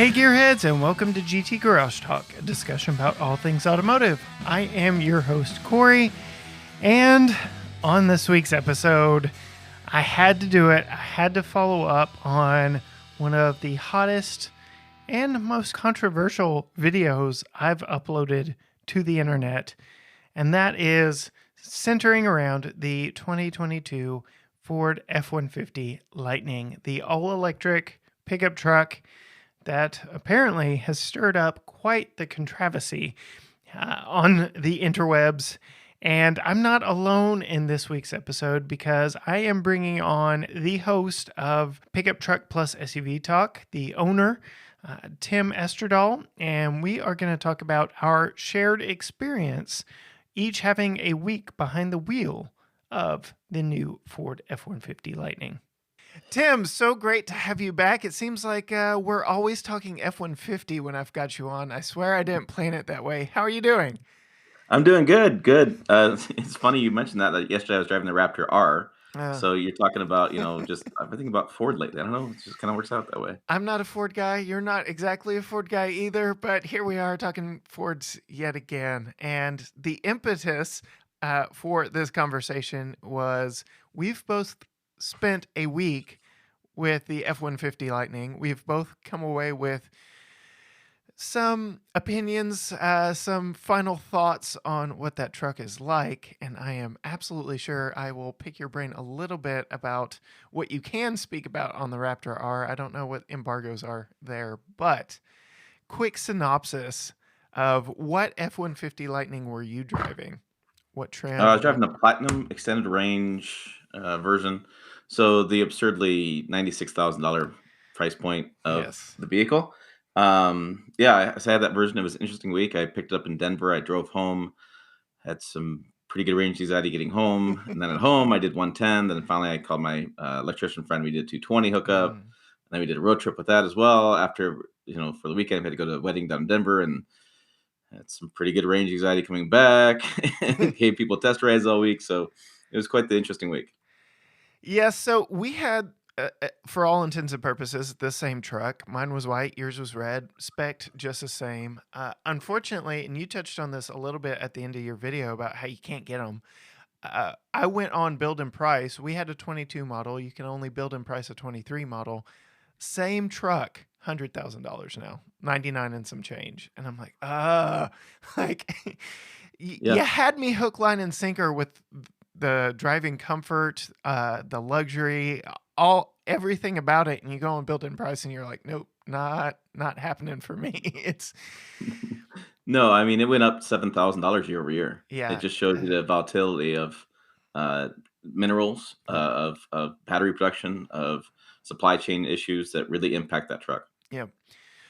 Hey Gearheads, and welcome to GT Garage Talk, a discussion about all things automotive. I am your host, Cory, and on this week's episode, I had to do it. I had to follow up on one of the hottest and most controversial videos I've uploaded to the internet, and that is centering around the 2022 Ford F-150 Lightning, the all-electric pickup truck that apparently has stirred up quite the controversy on the interwebs. And I'm not alone in this week's episode because I am bringing on the host of Pickup Truck Plus SUV Talk, the owner, Tim Esterdahl, and we are going to talk about our shared experience, each having a week behind the wheel of the new Ford F-150 Lightning. Tim, so great to have you back. It seems like we're always talking F-150 when I've got you on. I swear I didn't plan it that way. How are you doing? I'm doing good, good. It's funny you mentioned that yesterday I was driving the Raptor R. So you're talking about, just I've been thinking about Ford lately. I don't know, it just kind of works out that way. I'm not a Ford guy. You're not exactly a Ford guy either, but here we are talking Fords yet again. And the impetus for this conversation was we've both spent a week with the F-150 Lightning. We've both come away with some opinions, some final thoughts on what that truck is like, and I am absolutely sure I will pick your brain a little bit about what you can speak about on the Raptor R. I don't know what embargoes are there, but quick synopsis of what F-150 Lightning were you driving? What trim? I was driving the Platinum extended range version. So the absurdly $96,000 price point of Yes. the vehicle. So I had that version. It was an interesting week. I picked it up in Denver. I drove home, had some pretty good range anxiety getting home. And then at home, I did 110. Then finally, I called my electrician friend. We did 220 hookup. And then we did a road trip with that as well. After, for the weekend, we had to go to a wedding down in Denver and had some pretty good range anxiety coming back. Gave people test rides all week. So it was quite the interesting week. Yes, so we had, for all intents and purposes, the same truck. Mine was white, yours was red, spec'd just the same. Unfortunately, and you touched on this a little bit at the end of your video about how you can't get them. I went on build and price. We had a 22 model. You can only build and price a 23 model. Same truck, $100,000 now, 99 and some change. And I'm like, like you had me hook, line, and sinker with the driving comfort, the luxury, everything about it, and you go and build in price, and you're like, nope, not happening for me. It's No, I mean it went up $7,000 year over year. yeah, It just shows you the volatility of minerals, of battery production, of supply chain issues that really impact that truck. yeah.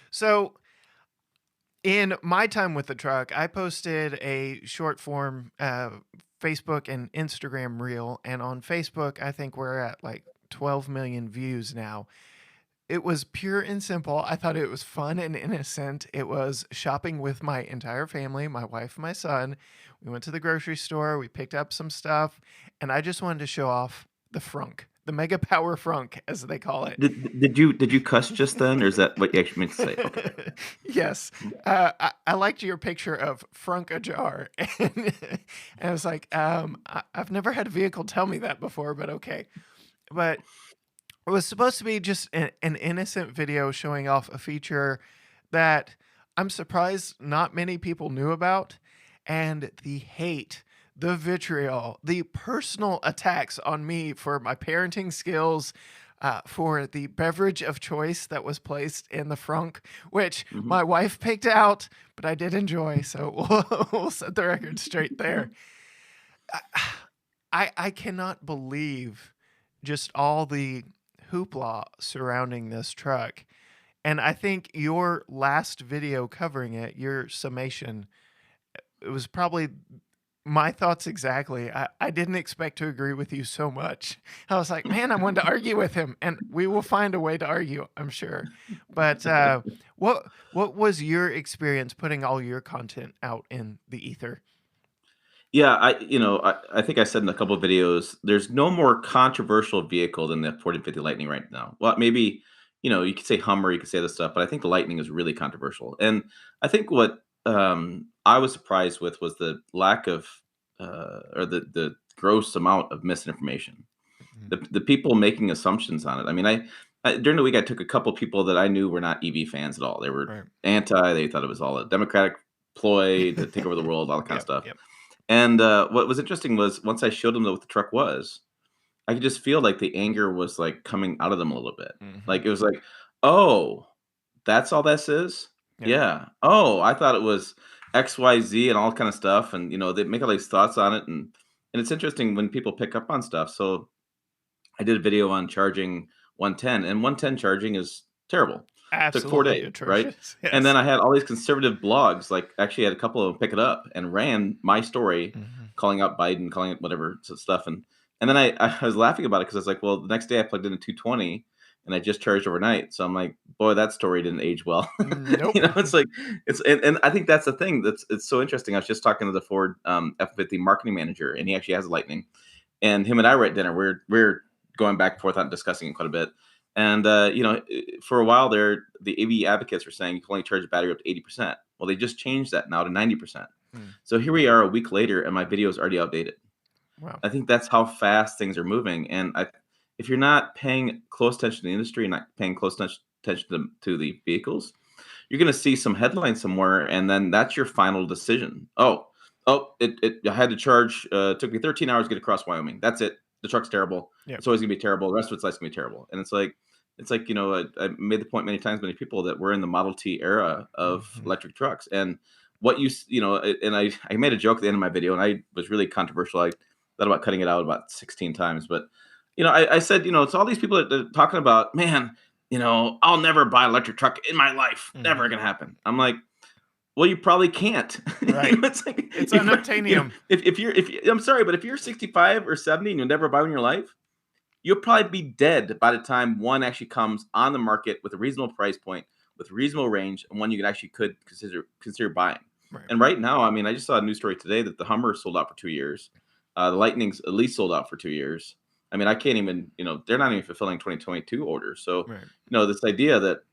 So in my time with the truck, I posted a short form Facebook and Instagram reel, and on Facebook, I think we're at like 12 million views now. It was pure and simple. I thought it was fun and innocent. It was shopping with my entire family, my wife, and my son. We went to the grocery store, we picked up some stuff, and I just wanted to show off the frunk, the Mega Power Frunk, as they call it. Did you cuss just then, or is that what you actually meant to say? Okay. Yes. I liked your picture of Frunk Ajar. And I was like, I've never had a vehicle tell me that before, but okay. But it was supposed to be just an innocent video showing off a feature that I'm surprised not many people knew about. And the hate, the vitriol, the personal attacks on me for my parenting skills, for the beverage of choice that was placed in the frunk, which my wife picked out, but I did enjoy. So we'll set the record straight there. I cannot believe just all the hoopla surrounding this truck. And I think your last video covering it, your summation, it was probably my thoughts exactly. I didn't expect to agree with you so much. I was like, man, I wanted to argue with him, and we will find a way to argue, I'm sure. But what was your experience putting all your content out in the ether? Yeah, I think I said in a couple of videos, there's no more controversial vehicle than the Ford F-150 Lightning right now. Well, maybe you could say Hummer, you could say other stuff, but I think the Lightning is really controversial. And I think what I was surprised with was the lack of or the gross amount of misinformation. Mhm. The people making assumptions on it. I mean, I during the week I took a couple people that I knew were not EV fans at all. They were Right. anti. They thought it was all a Democratic ploy to take over the world, all that kind of Yep. stuff. Yep. And what was interesting was once I showed them what the truck was, I could just feel like the anger was like coming out of them a little bit. Hmm. Like it was like, oh, that's all this is? Yep. Yeah. Oh, I thought it was XYZ and all kind of stuff. And they make all these thoughts on it. And it's interesting when people pick up on stuff. So I did a video on charging 110, and 110 charging is terrible. Took 4 Absolutely days, right? atrocious. And Yes. then I had all these conservative blogs, like actually had a couple of them pick it up and ran my story, Hmm. calling out Biden, calling it whatever stuff. And then I was laughing about it because I was like, well, the next day I plugged in a 220 and I just charged overnight. So I'm like, boy, that story didn't age well. Nope. It's like and I think that's the thing it's so interesting. I was just talking to the Ford F-150 marketing manager, and he actually has a Lightning, and him and I were at dinner. We're going back and forth on discussing it quite a bit. And for a while there, the AV advocates were saying you can only charge a battery up to 80%. Well, they just changed that now to 90%. Mm. So here we are a week later, and my video is already outdated. Wow. I think that's how fast things are moving. And if you're not paying close attention to the industry and not paying close attention to the vehicles, you're going to see some headline somewhere, and then that's your final decision. I had to charge. It took me 13 hours to get across Wyoming. That's it. The truck's terrible. Yep. It's always going to be terrible. The rest of its life's going to be terrible. And it's like I made the point many times, many people that we're in the Model T era of Hmm. electric trucks, and what and I made a joke at the end of my video, and I was really controversial. I thought about cutting it out about 16 times, but I said, it's all these people that are talking about, man, I'll never buy an electric truck in my life. Never Hmm. gonna happen. I'm like, well, you probably can't. Right. It's like It's unobtainium. if I'm sorry, but if you're 65 or 70 and you'll never buy one in your life, you'll probably be dead by the time one actually comes on the market with a reasonable price point, with reasonable range, and one you could consider buying. Right. And right now, I mean, I just saw a news story today that the Hummer sold out for 2 years. The Lightning's at least sold out for 2 years. I mean, I can't even, they're not even fulfilling 2022 orders. So, Right. this idea that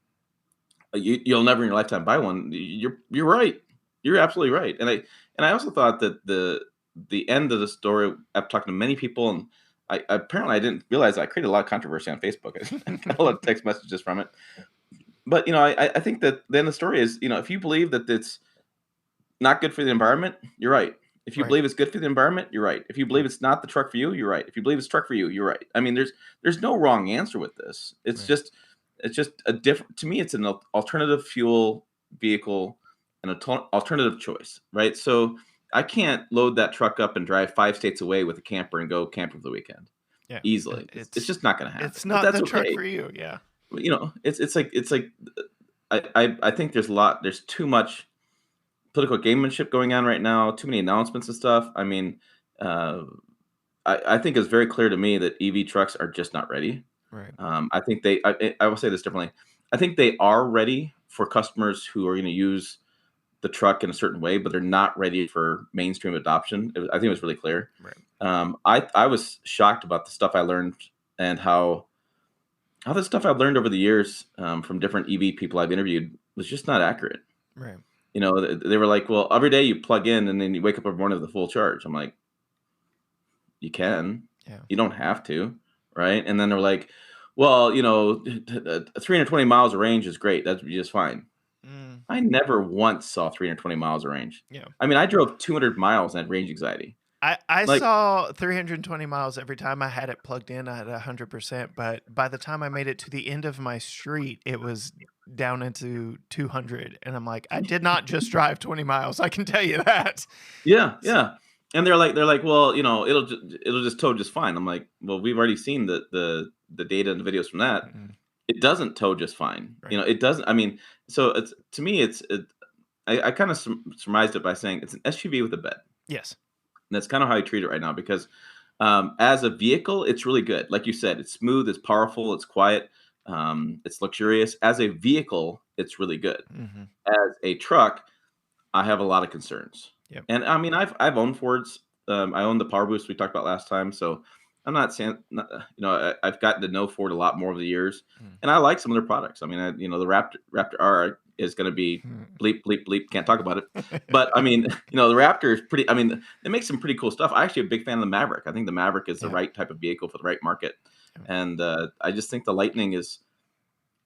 you'll never in your lifetime buy one, you're right. You're absolutely right. And I also thought that the end of the story, I've talked to many people, and I didn't realize I created a lot of controversy on Facebook. I got a lot of text messages from it. But I think that the end of the story is, if you believe that it's not good for the environment, you're right. If you Right. believe it's good for the environment, you're right. If you believe Yeah. it's not the truck for you, you're right. If you believe it's truck for you, you're right. I mean, there's no wrong answer with this. It's Right. just a different, to me, it's an alternative fuel vehicle, an alternative choice, right? So I can't load that truck up and drive 5 states away with a camper and go camping for the weekend Yeah. easily. It's just not going to happen. It's But not that's the truck okay. for you. Yeah. It's like I think there's too much political gamemanship going on right now. Too many announcements and stuff. I mean, uh, I think it's very clear to me that EV trucks are just not ready. Right. I think I will say this differently. I think they are ready for customers who are going to use the truck in a certain way, but they're not ready for mainstream adoption. I think it was really clear. Right. I was shocked about the stuff I learned, and how the stuff I've learned over the years from different EV people I've interviewed was just not accurate. Right. They were like, well, every day you plug in and then you wake up every morning with a full charge. I'm like, you can, Yeah. you don't have to, right? And then they're like, well, 320 miles of range is great. That's just fine. Mm. I never once saw 320 miles of range. Yeah. I mean, I drove 200 miles and had range anxiety. I Like, saw 320 miles every time I had it plugged in. I had 100%, but by the time I made it to the end of my street, it was down into 200, and I'm like, I did not just drive 20 miles. I can tell you that. yeah, So, yeah. And they're like, well, it'll just tow just fine. I'm like, well, we've already seen the data and the videos from that. mm, It doesn't tow just fine. right. It doesn't. I mean, so it's to me, I kind of surmised it by saying it's an SUV with a bed. Yes. And that's kind of how I treat it right now because as a vehicle, it's really good. Like you said, it's smooth, it's powerful, it's quiet, it's luxurious. As a vehicle, it's really good. Hmm. As a truck, I have a lot of concerns. Yep. And I mean, I've owned Fords. I own the Power Boost we talked about last time. So I'm not saying, I've gotten to know Ford a lot more over the years, Mm. and I like some of their products. I mean, the Raptor R is going to be Mm. bleep bleep bleep. Can't talk about it, but I mean, the Raptor is pretty. I mean, they make some pretty cool stuff. I actually am a big fan of the Maverick. I think the Maverick is the Yeah. right type of vehicle for the right market, Yeah. and I just think the Lightning is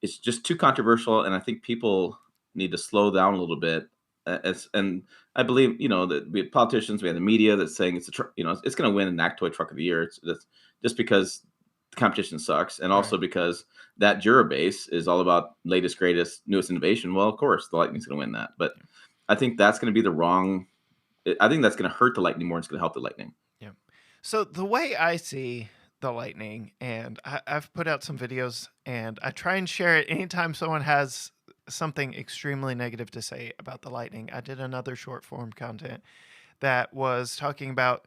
it's just too controversial, and I think people need to slow down a little bit. And I believe that we have politicians, we have the media that's saying it's a it's going to win an Toy Truck of the Year. It's just because the competition sucks, and Right. also because that juror base is all about latest, greatest, newest innovation. Well, of course, the Lightning's going to win that, but I think that's going to be the wrong. I think that's going to hurt the Lightning more. Than it's going to help the Lightning. Yeah. So the way I see the Lightning, and I've put out some videos, and I try and share it anytime someone has something extremely negative to say about the Lightning. I did another short form content that was talking about,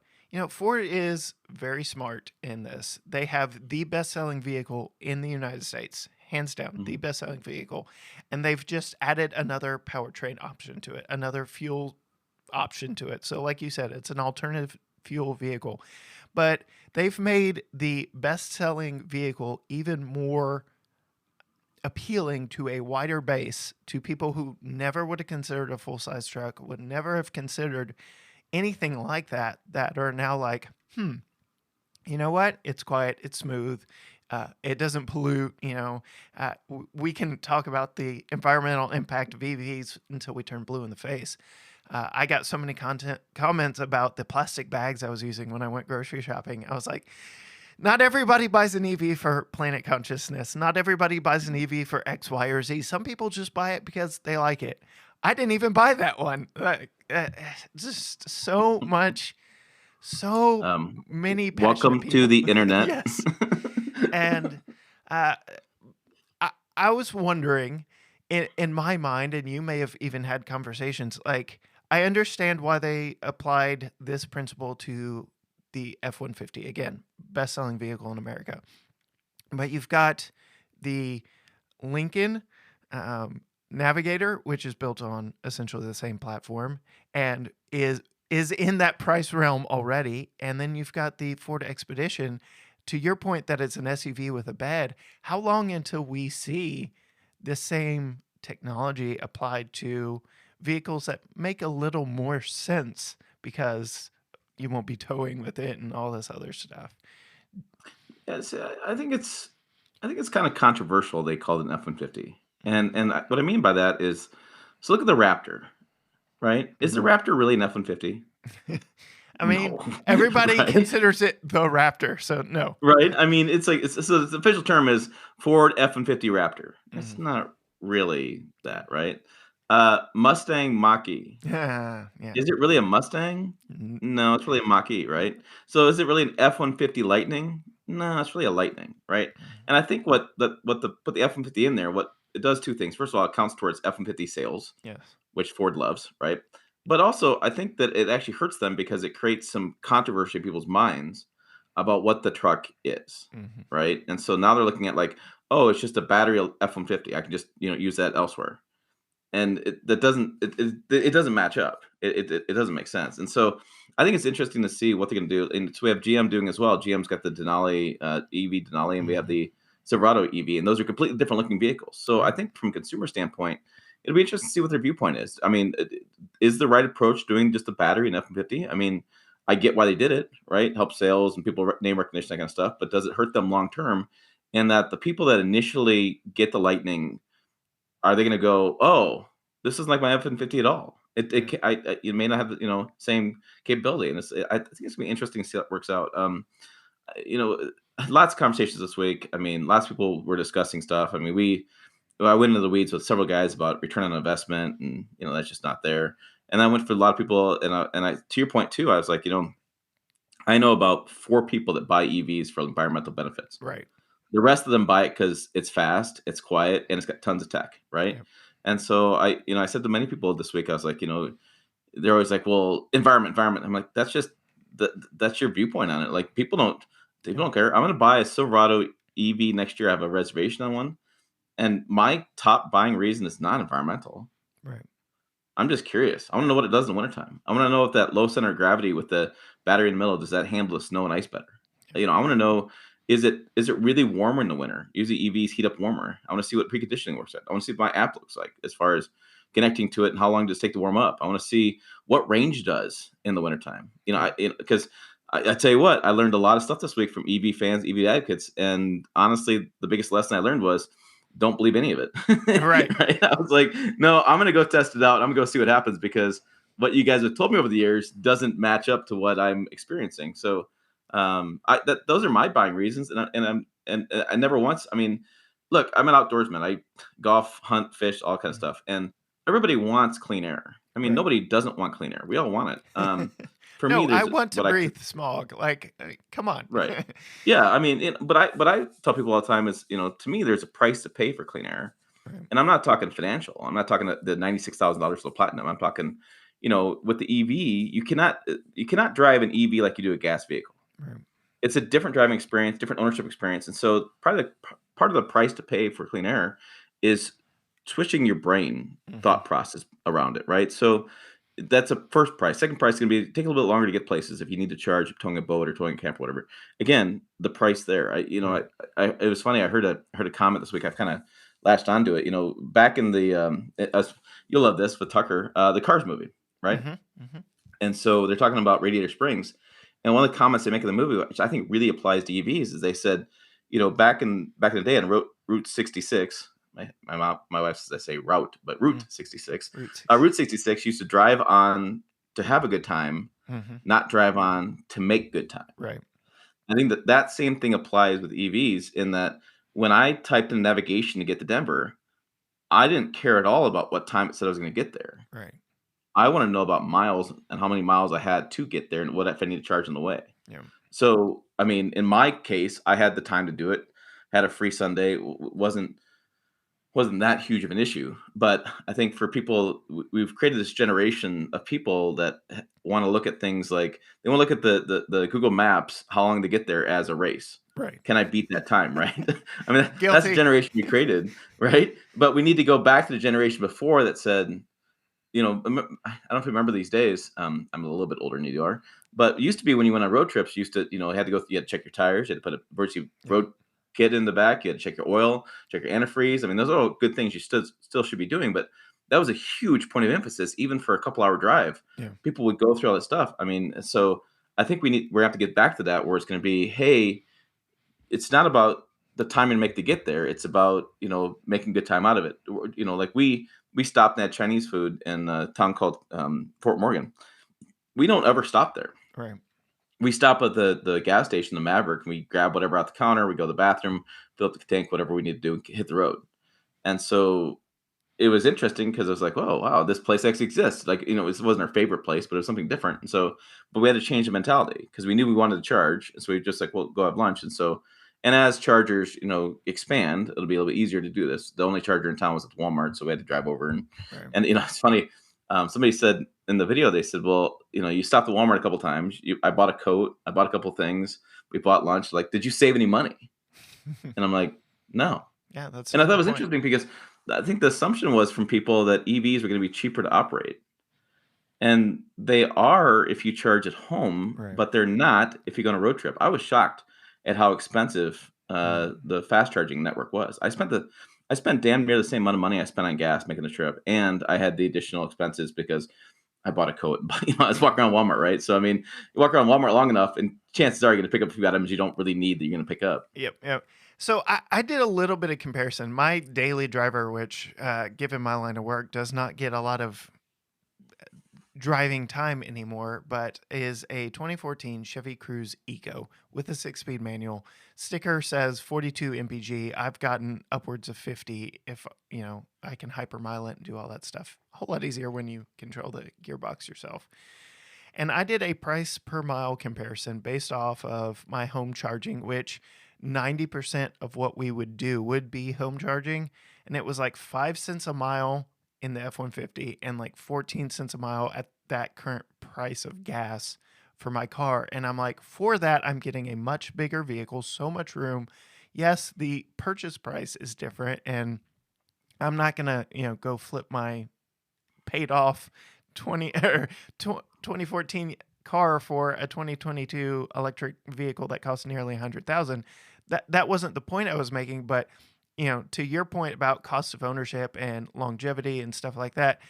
Ford is very smart in this. They have the best selling vehicle in the United States, hands down, the Mhm. best selling vehicle. And they've just added another powertrain option to it, another fuel option to it. So, like you said, it's an alternative fuel vehicle. But they've made the best selling vehicle even more appealing to a wider base, to people who never would have considered a full size truck, would never have considered anything like that, that are now like, you know what? It's quiet, it's smooth, it doesn't pollute. We can talk about the environmental impact of EVs until we turn blue in the face. I got so many comments about the plastic bags I was using when I went grocery shopping. I was like, not everybody buys an EV for planet consciousness. Not everybody buys an EV for X, Y, or Z. Some people just buy it because they like it. I didn't even buy that one. Just so Um, many passionate Welcome to people. the internet. Yes. And uh, I was wondering, in my mind, and you may have even had conversations, like, I understand why they applied this principle to the F-150. Again, best selling vehicle in America. But you've got the Lincoln Navigator, which is built on essentially the same platform and is in that price realm already. And then you've got the Ford Expedition. To your point that it's an SUV with a bed, how long until we see the same technology applied to vehicles that make a little more sense because you won't be towing with it and all this other stuff? Yes, I think it's kind of controversial. They called it an F-150, and what I mean by that is, so look at the Raptor, right? Is the Mhm. Raptor really an F-150? I mean, No, everybody right? considers it the Raptor, so no. Right? I mean, it's like so the official term is Ford F-150 Raptor. It's Mhm. not really that, right? Mustang Mach-E. Yeah, yeah. Is it really a Mustang? N- No, it's really a Mach-E, right? So is it really an F-150 Lightning? No, it's really a Lightning, right? And I think what the F-150 in there, what it does two things. First of all, it counts towards F-150 sales, Yes. which Ford loves, right? But also, I think that it actually hurts them because it creates some controversy in people's minds about what the truck is, Mhm. right? And so now they're looking at like, oh, it's just a battery F-150. I can just use that elsewhere, and it doesn't match up. It doesn't make sense. And so I think it's interesting to see what they're going to do. And so we have GM doing as well. GM's got the Denali EV Denali, and we have Mhm. the Silverado EV, and those are completely different looking vehicles. So I Right. think from a consumer standpoint, it'll be interesting to see what their viewpoint is. I mean, is the right approach doing just a battery and F-150? I mean, I get why they did it, right? Help sales and people name recognition, that kind of stuff. But does it hurt them long term? And that the people that initially get the Lightning, are they going to go, oh, this isn't like my F-150 at all? Yeah. It may not have the same capability, and I think it's gonna be interesting to see how it works out. You know, lots of conversations this week. I mean, lots of people were discussing stuff. I mean, I went into the weeds with several guys about return on investment, and that's just not there. And I went for a lot of people, and I to your point too. I was like, I know about 4 people that buy EVs for environmental benefits. Right. The rest of them buy it because it's fast, it's quiet, and it's got tons of tech, right? Yep. And so I said to many people this week, I was like, they're always like, well, environment. I'm like, that's your viewpoint on it. Like people Yep. don't care. I'm going to buy a Silverado EV next year. I have a reservation on one, and my top buying reason is not environmental. Right. I'm just curious. I want to know what it does in the wintertime. I want to know if that low center of gravity with the battery in the middle, does that handle the snow and ice better? I want to know, is it really warmer in the winter? Usually EVs heat up warmer. I want to see what preconditioning works at. I want to see what my app looks like as far as connecting to it and how long does it take to warm up. I want to see what range does in the wintertime. Yeah. Because I tell you what, I learned a lot of stuff this week from EV fans, EV advocates, and honestly, the biggest lesson I learned was don't believe any of it. Right. Right? I was like, no, I'm going to go test it out. I'm going to go see what happens because what you guys have told me over the years doesn't match up to what I'm experiencing. So those are my buying reasons, and I never once. I mean, look, I'm an outdoorsman. I golf, hunt, fish, all kind of Mhm. stuff, and everybody wants clean air. I mean, Right. nobody doesn't want clean air. We all want it. For me, No, I there's want to what I breathe smog. Like, come on. right. Yeah, I mean, but I tell people all the time is, to me, there's a price to pay for clean air, Right. and I'm not talking financial. I'm not talking the $96,000 for the platinum. I'm talking, with the EV, you cannot drive an EV like you do a gas vehicle. Right. It's a different driving experience, different ownership experience, and so probably part of the price to pay for clean air is switching your brain Mhm. thought process around it, right? So that's a first price. Second price is going to be take a little bit longer to get places if you need to charge towing a boat or towing a camper, whatever. Again, the price there. Right. It was funny. I heard a comment this week. I've kind of latched onto it. Back in the you'll love this with Tucker, the Cars movie, right? Mhm. Mhm. And so they're talking about Radiator Springs. And one of the comments they make in the movie, which I think really applies to EVs, is they said, back in the day on Route 66, my wife says I say route, but Route Mm. 66. Route 6. Route 66 used to drive on to have a good time, Mhm. not drive on to make good time. Right. I think that same thing applies with EVs in that when I typed in navigation to get to Denver, I didn't care at all about what time it said I was going to get there. Right. I wanna know about miles and how many miles I had to get there and what if I need to charge on the way. Yeah. So, I mean, in my case, I had the time to do it, had a free Sunday, wasn't that huge of an issue. But I think for people, we've created this generation of people that want to look at things like they want to look at the Google Maps, how long to get there as a race. Right. Can I beat that time? Right? I mean, that's the Guilty. generation we created, right? But we need to go back to the generation before that said, I don't know if you remember these days. I'm a little bit older than you are, but it used to be when you went on road trips, you used to, you had to check your tires, you had to put a emergency Yeah. road kit in the back, you had to check your oil, check your antifreeze. I mean, those are all good things you still should be doing, but that was a huge point of emphasis, even for a couple-hour drive. Yeah. People would go through all that stuff. I mean, so I think we're gonna have to get back to that where it's going to be, hey, it's not about the time you make to get there. It's about making good time out of it. Like we stopped at Chinese food in a town called Fort Morgan. We don't ever stop there. Right. We stop at the gas station, the Maverick, and we grab whatever out the counter. We go to the bathroom, fill up the tank, whatever we need to do, and hit the road. And so it was interesting because I was like, "Oh, wow, this place actually exists." Like, it wasn't our favorite place, but it was something different. And so, but we had to change the mentality because we knew we wanted to charge. And so we just like, well, go have lunch. And so, and as chargers, expand, it'll be a little bit easier to do this. The only charger in town was at Walmart, so we had to drive over. And Right. and it's funny. Somebody said in the video, they said, "Well, you stopped at Walmart a couple times. I bought a coat. I bought a couple things. We bought lunch. Like, did you save any money?" And I'm like, "No." Yeah, that's a And I thought it fair was point. interesting because I think the assumption was from people that EVs were going to be cheaper to operate. And they are if you charge at home, Right. but they're not if you go on a road trip. I was shocked at how expensive Mhm. the fast charging network was. I spent damn near the same amount of money I spent on gas making the trip, and I had the additional expenses because I bought a coat. But I was Right. walking around Walmart, right? So I mean, you walk around Walmart long enough, and chances are you're going to pick up a few items you don't really need that you're going to pick up. Yep. Yep. So I did a little bit of comparison. My daily driver, which, given my line of work, does not get a lot of driving time anymore, but is a 2014 Chevy Cruze Eco with a 6-speed manual. Sticker says 42 mpg. I've gotten upwards of 50 if, I can hypermile it and do all that stuff. A whole lot easier when you control the gearbox yourself. And I did a price per mile comparison based off of my home charging, which 90% of what we would do would be home charging. And it was like 5 cents a mile in the F-150 and like 14 cents a mile at that current price of gas for my car. And I'm like, for that, I'm getting a much bigger vehicle, so much room. Yes, the purchase price is different. And I'm not going to, go flip my paid off 20 or 2014 car for a 2022 electric vehicle that costs nearly 100,000. That wasn't the point I was making, but to your point about cost of ownership and longevity and stuff like that,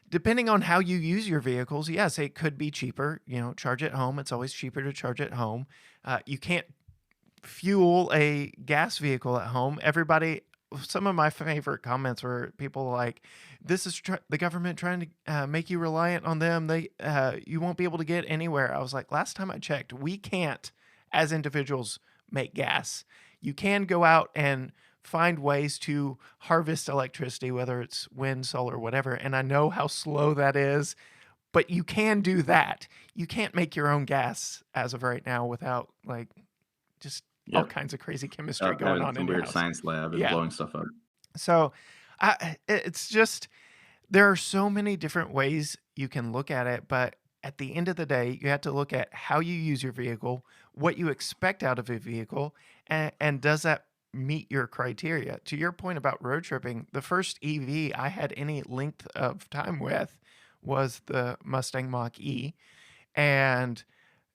depending on how you use your vehicles, yes, it could be cheaper. Charge at home. It's always cheaper to charge at home. You can't fuel a gas vehicle at home. Some of my favorite comments were people like, "This is the government trying to make you reliant on them. You won't be able to get anywhere." I was like, last time I checked, we can't, as individuals, make gas. You can go out and find ways to harvest electricity, whether it's wind, solar, whatever. And I know how slow that is, but you can do that. You can't make your own gas as of right now without just all Yep. kinds of crazy chemistry going Having on some in your weird house. science lab and Yeah. blowing stuff up. So it's just, there are so many different ways you can look at it, but at the end of the day, you have to look at how you use your vehicle, what you expect out of a vehicle, and does that meet your criteria? To your point about road tripping, the first EV I had any length of time with was the Mustang Mach-E, and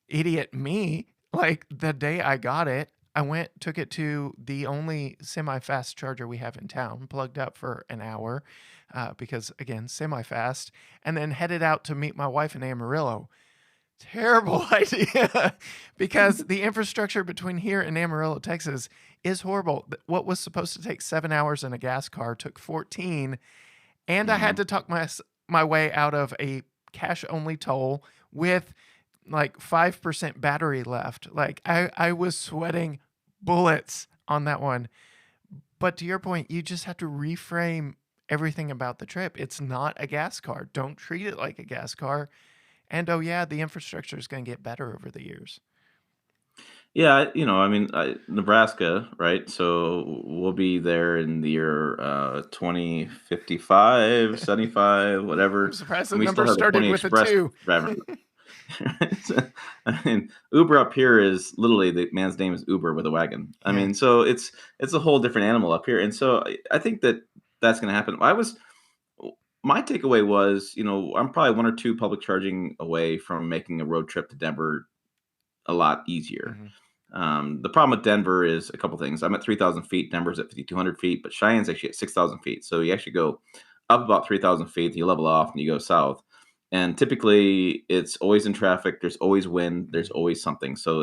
idiot me, like the day I got it, took it to the only semi-fast charger we have in town, plugged up for an hour, because again, semi-fast, and then headed out to meet my wife in Amarillo. Terrible idea, because the infrastructure between here and Amarillo, Texas is horrible. What was supposed to take 7 hours in a gas car took 14, and I had to talk my way out of a cash-only toll with like 5% battery left. Like I was sweating bullets on that one. But to your point, you just have to reframe everything about the trip. It's not a gas car. Don't treat it like a gas car. And oh yeah, the infrastructure is going to get better over the years. Yeah, I mean, Nebraska, right? So we'll be there in the year 2055, 75, I'm whatever, surprised the and we still number have the started Pony with a Express 2. driving. So, I mean, Uber up here is literally the man's name is Uber with a wagon. I Yeah. mean, so it's a whole different animal up here, and so I think that's going to happen. My takeaway was, I'm probably one or two public charging away from making a road trip to Denver a lot easier. The problem with Denver is a couple things. I'm at 3,000 feet. Denver's at 5,200 feet, but Cheyenne's actually at 6,000 feet. So you actually go up about 3,000 feet, you level off, and you go south. And typically, it's always in traffic. There's always wind. There's always something. So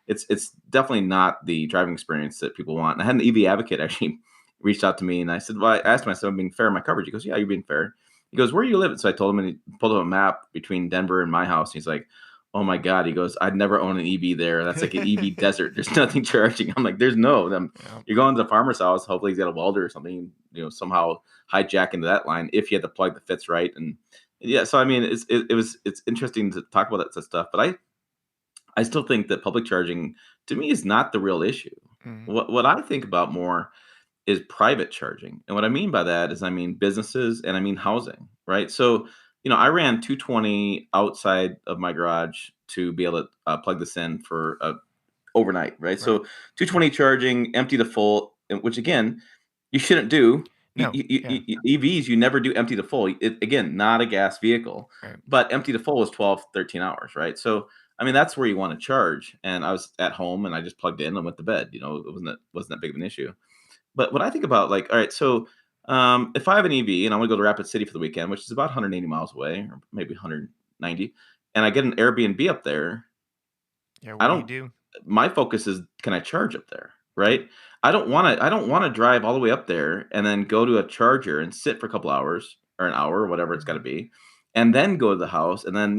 it's definitely not the driving experience that people want. And I had an EV advocate actually reached out to me, and I said, "Well, I asked him, I said, I'm being fair in my coverage." He goes, "Yeah, you're being fair." He goes, "Where are you living?" So I told him, and he pulled up a map between Denver and my house. He's like, "Oh my God." He goes, "I'd never own an EV there. That's like an EV desert. There's nothing charging." I'm like, "There's no. Yeah. You're going to the farmer's house. Hopefully he's got a welder or something, somehow hijack into that line if you had the plug that fits right." And yeah, so I mean, it's interesting to talk about that stuff, but I still think that public charging to me is not the real issue. What I think about more is private charging. And what I mean by that is I mean businesses and I mean housing, right? So, I ran 220 outside of my garage to be able to plug this in for overnight, right? So 220 charging, empty to full, which again, you shouldn't do. No. EVs, you never do empty to full. Again, not a gas vehicle, Right. but empty to full is 12, 13 hours, right? So, I mean, that's where you want to charge. And I was at home and I just plugged in and went to bed. It wasn't that big of an issue. But what I think about, like, all right, so if I have an EV and I want to go to Rapid City for the weekend, which is about 180 miles away, or maybe 190, and I get an Airbnb up there, Yeah. I What do you don't. do? My focus is, can I charge up there, right? I don't want to. I don't want to drive all the way up there and then go to a charger and sit for a couple hours or an hour or whatever it's got to be, and then go to the house and then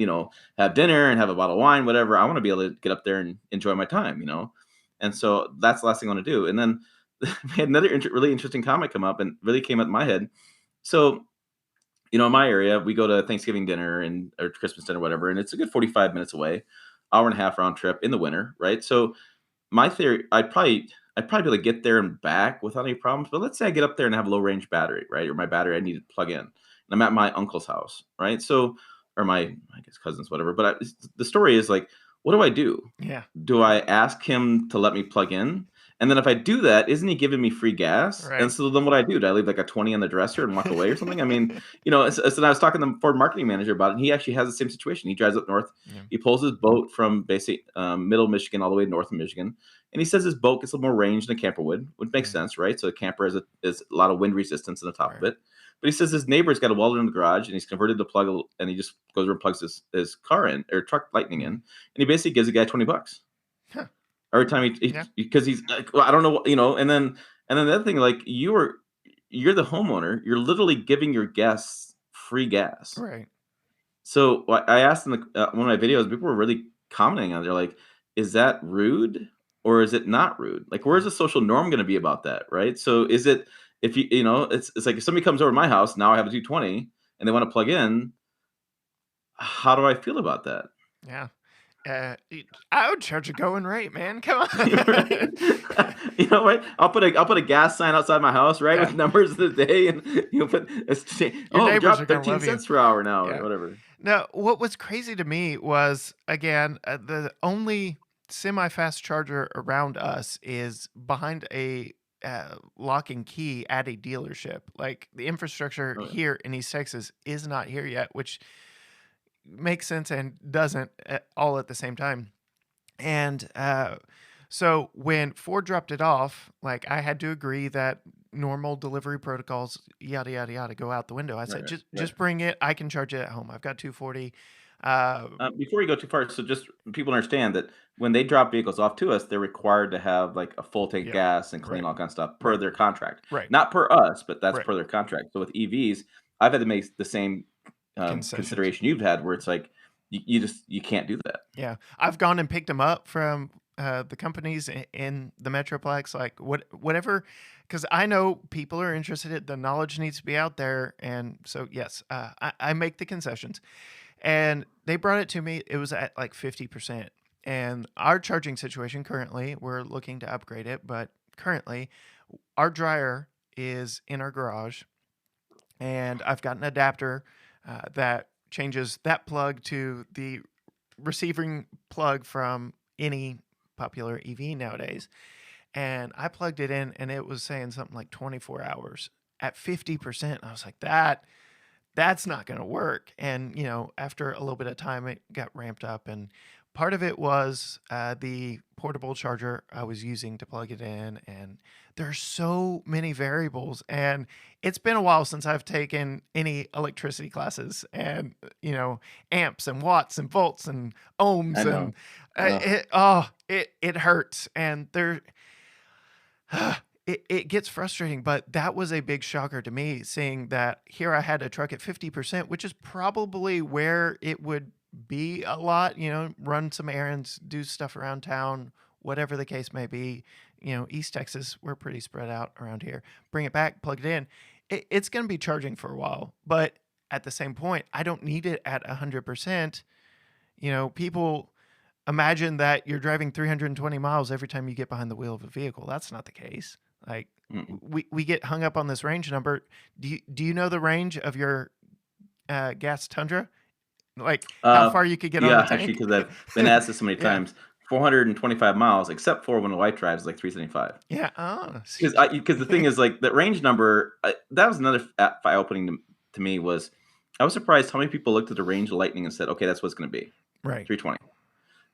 have dinner and have a bottle of wine, whatever. I want to be able to get up there and enjoy my time, And so that's the last thing I want to do. And then we had another really interesting comment come up and really came up in my head. So, in my area, we go to Thanksgiving dinner or Christmas dinner, whatever, and it's a good 45 minutes away, hour and a half round trip in the winter, right? So my theory, I'd probably be able to get there and back without any problems. But let's say I get up there and have a low range battery, right? Or my battery I need to plug in. And I'm at my uncle's house, right? So, or I guess cousins, whatever. But the story is like, what do I do? Yeah. Do I ask him to let me plug in? And then if I do that, isn't he giving me free gas? Right. And so then what do I leave like a 20 on the dresser and walk away or something? I mean, so I was talking to the Ford marketing manager about it, and he actually has the same situation. He drives up north. Yeah. He pulls his boat from basically middle Michigan all the way north of Michigan. And he says his boat gets a little more range than a camper would, which makes sense, right? So a camper is a lot of wind resistance on the top of it. But he says his neighbor's got a welder in the garage, and he's converted the plug, and he just goes over and plugs his car in, or truck lightning in, and he basically gives the guy $20 Huh. every time because he's like, well, I don't know, and then the other thing, like you're the homeowner, you're literally giving your guests free gas. Right. So I asked in one of my videos, people were really commenting on it. They're like, is that rude or is it not rude? Like, where's the social norm going to be about that, right? So is it, if it's like if somebody comes over to my house, now I have a 220 and they want to plug in, how do I feel about that? Yeah. I would charge a going rate, man. Come on. Right? You know what? I'll put a gas sign outside my house, right, with numbers of the day, and put neighbors are gonna drop 13 love you. cents per hour now, or whatever. Now, what was crazy to me was, again, the only semi-fast charger around us is behind a lock and key at a dealership. Like, the infrastructure here in East Texas is not here yet, which makes sense and doesn't all at the same time. And so when Ford dropped it off, like, I had to agree that normal delivery protocols, yada yada yada, go out the window. I said, just bring it. I can charge it at home. I've got 240. Before you go too far, so just people understand that when they drop vehicles off to us, they're required to have like a full tank gas and clean all kinds of stuff per their contract. Right. Not per us, but that's per their contract. So with EVs, I've had to make the same consideration you've had, where it's like you can't do that. Yeah, I've gone and picked them up from the companies in the Metroplex, like whatever, because I know people are interested. The knowledge needs to be out there, and so yes, I make the concessions. And they brought it to me. It was at like 50%. And our charging situation currently, we're looking to upgrade it, but currently our dryer is in our garage, and I've got an adapter that changes that plug to the receiving plug from any popular EV nowadays. And I plugged it in, and it was saying something like 24 hours at 50%. I was like, that's not going to work. And, after a little bit of time, it got ramped up. And part of it was the portable charger I was using to plug it in. And there's so many variables. And it's been a while since I've taken any electricity classes, and, amps and watts and volts and ohms. And it hurts. And it gets frustrating, but that was a big shocker to me, seeing that here I had a truck at 50%, which is probably where it would be a lot, run some errands, do stuff around town, whatever the case may be. East Texas, we're pretty spread out around here. Bring it back, plug it in. It's going to be charging for a while, but at the same point, I don't need it at 100%. People imagine that you're driving 320 miles every time you get behind the wheel of a vehicle. That's not the case. Like, we get hung up on this range number. Do you know the range of your gas Tundra? Like, how far you could get on the tank? Yeah, actually, because I've been asked this so many times. 425 miles, except for when the wife drives, like 375. Yeah. Because the thing is, like, that range number, that was another eye-opening to me, was I was surprised how many people looked at the range of Lightning and said, okay, that's what it's going to be. Right. 320.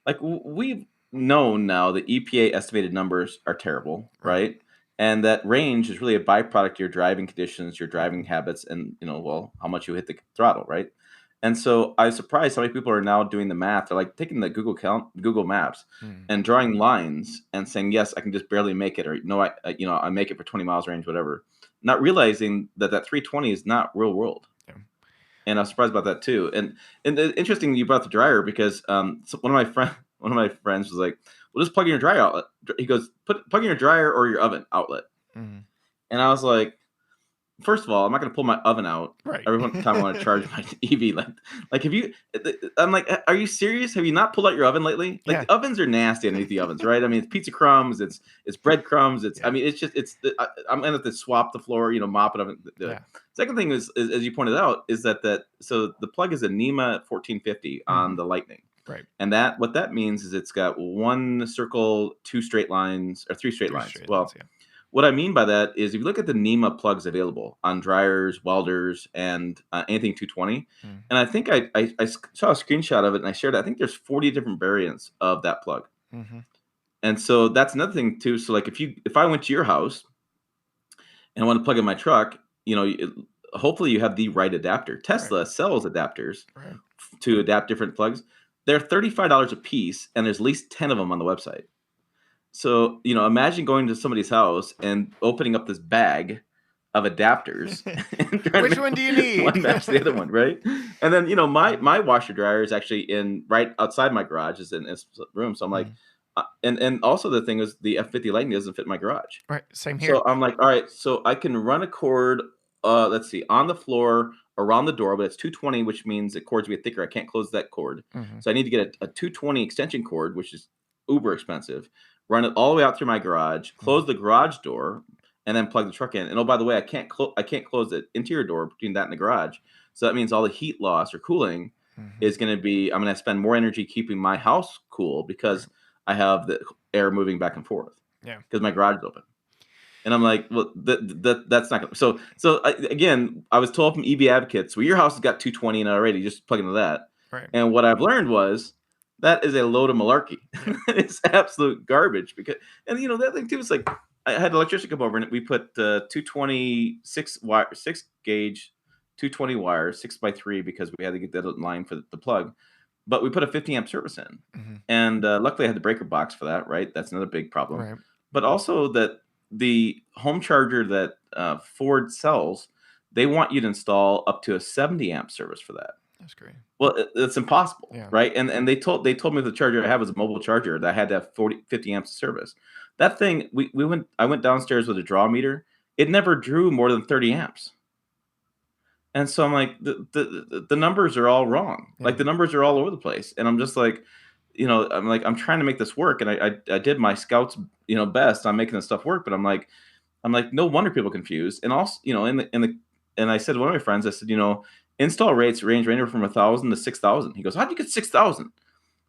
Like, we've known now that EPA estimated numbers are terrible, right? And that range is really a byproduct of your driving conditions, your driving habits, and, how much you hit the throttle, right? And so I was surprised how many people are now doing the math. They're like taking the Google Maps and drawing lines and saying, yes, I can just barely make it, or no, I make it for 20 miles range, whatever. Not realizing that 320 is not real world. Yeah. And I was surprised about that too. And interesting you brought the dryer, because one of my friends was like, well, just plug in your dryer outlet. He goes, plug in your dryer or your oven outlet. And I was like, first of all, I'm not going to pull my oven out every time I want to charge my EV. Like, I'm like, are you serious? Have you not pulled out your oven lately? Like, the ovens are nasty underneath the ovens, right? I mean, it's pizza crumbs, it's breadcrumbs. I mean, it's just, I'm going to have to swap the floor, mop it up. Second thing is, as you pointed out, is that so the plug is a NEMA 1450 on the Lightning. Right. And what that means is it's got one circle, two straight lines, or three straight Three lines. straight lines. Well, Yeah. what I mean by that is if you look at the NEMA plugs available on dryers, welders, and anything 220, Mm. and I think I saw a screenshot of it and I shared it. I think there's 40 different variants of that plug. Mm-hmm. And so that's another thing too. So like if I went to your house and I want to plug in my truck, hopefully you have the right adapter. Tesla sells adapters Right. to adapt different plugs. They're $35 a piece, and there's at least 10 of them on the website. So, imagine going to somebody's house and opening up this bag of adapters and trying Which to one do you make need? one match the other one, right? And then, my washer dryer is actually in right outside my garage, is in this room. So I'm like, and also the thing is the F-150 Lightning doesn't fit in my garage. Right. Same here. So I'm like, all right, so I can run a cord, let's see, on the floor around the door, but it's 220, which means the cord's be thicker. I can't close that cord. Mm-hmm. So I need to get a 220 extension cord, which is uber expensive, run it all the way out through my garage, close the garage door, and then plug the truck in. And oh, by the way, I can't close the interior door between that and the garage. So that means all the heat loss or cooling is going to be, I'm going to spend more energy keeping my house cool because I have the air moving back and forth. Yeah. Because my garage is open. And I'm like, well, that's not going to. Again, I was told from EV advocates, well, your house has got 220 in it already. Just plug into that. Right. And what I've learned was that is a load of malarkey. Yeah. It's absolute garbage. The other thing too is like, I had an electrician come over and we put 220 6 gauge 220 wires 6x3 because we had to get that in line for the plug. But we put a 50 amp service in, and luckily I had the breaker box for that. Right, that's another big problem. Right. But also that the home charger that Ford sells, they want you to install up to a 70 amp service for that. That's great. Well, it's impossible, Yeah. right? And they told me the charger I have was a mobile charger that I had to have 50 amps of service. That thing, I went downstairs with a draw meter. It never drew more than 30 amps. And so I'm like, the numbers are all wrong. Yeah. Like the numbers are all over the place. And I'm just like, I'm trying to make this work. And I did my scouts, best on making this stuff work. But I'm like, no wonder people are confused. And also, and I said to one of my friends, I said, install rates range anywhere from 1,000 to 6,000. He goes, how'd you get 6,000?